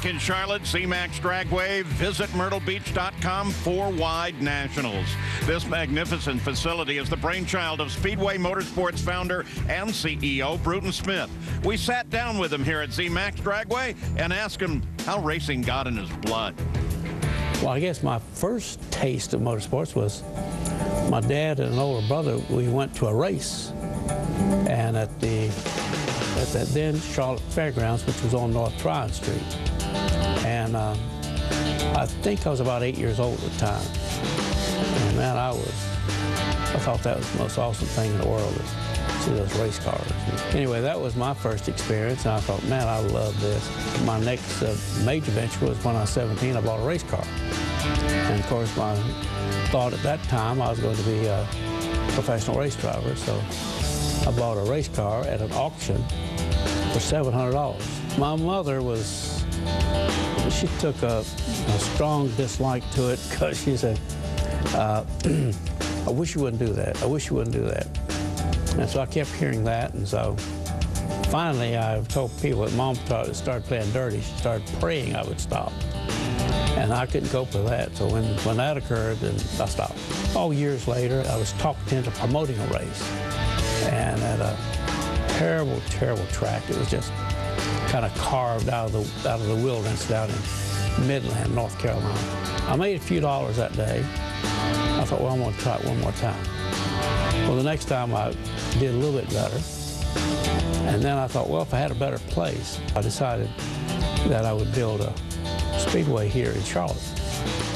Back in Charlotte, C-Max Dragway, visit myrtlebeach.com for Wide Nationals. This magnificent facility is the brainchild of Speedway Motorsports founder and CEO Bruton Smith. We sat down with him here at C-Max Dragway and asked him how racing got in his blood. Well, I guess my first taste of motorsports was my dad and an older brother. We went to a race, and at that then Charlotte Fairgrounds, which was on North Tryon Street. And I think I was about 8 years old at the time. And man, I thought that was the most awesome thing in the world, to see those race cars. Anyway, that was my first experience, and I thought, man, I love this. My next major venture was when I was 17, I bought a race car. And of course, my thought at that time, I was going to be a professional race driver, so I bought a race car at an auction for $700. My mother she took a strong dislike to it because she said, I wish you wouldn't do that. I wish you wouldn't do that. And so I kept hearing that, and so finally I told people that Mom started playing dirty. She started praying I would stop. And I couldn't cope with that, so when that occurred, then I stopped. All years later, I was talked into promoting a race, and at a terrible, terrible track. It was just kind of carved out of the wilderness down in Midland, North Carolina. I made a few dollars that day. I thought, well, I'm going to try it one more time. Well, the next time I did a little bit better. And then I thought, well, if I had a better place, I decided that I would build a speedway here in Charlotte.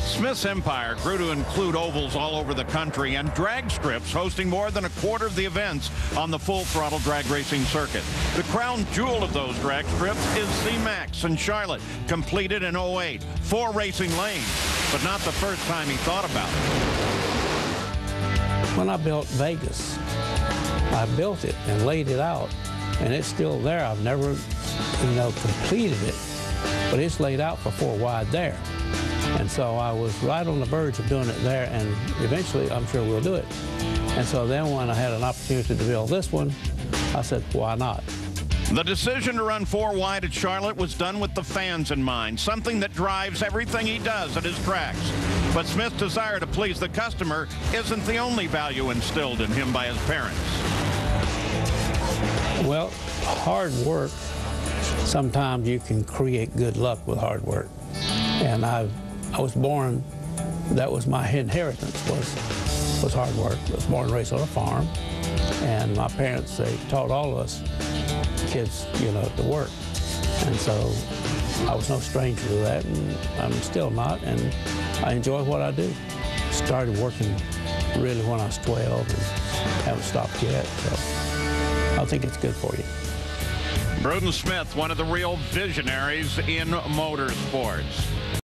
Smith's empire grew to include ovals all over the country and drag strips hosting more than a quarter of the events on the full-throttle drag racing circuit. The crown jewel of those drag strips is C-Max in Charlotte, completed in '08. 4 racing lanes, but not the first time he thought about it. When I built Vegas, I built it and laid it out, and it's still there. I've never, completed it, but it's laid out for 4 wide there. And so I was right on the verge of doing it there, and eventually I'm sure we'll do it. And so then when I had an opportunity to build this one, I said, why not? The decision to run 4 wide at Charlotte was done with the fans in mind, something that drives everything he does at his tracks. But Smith's desire to please the customer isn't the only value instilled in him by his parents. Well, hard work, sometimes you can create good luck with hard work. And I was born, that was my inheritance, was hard work. I was born and raised on a farm, and my parents, they taught all of us kids, to work. And so I was no stranger to that, and I'm still not, and I enjoy what I do. Started working really when I was 12 and haven't stopped yet, so I think it's good for you. Bruton Smith, one of the real visionaries in motorsports.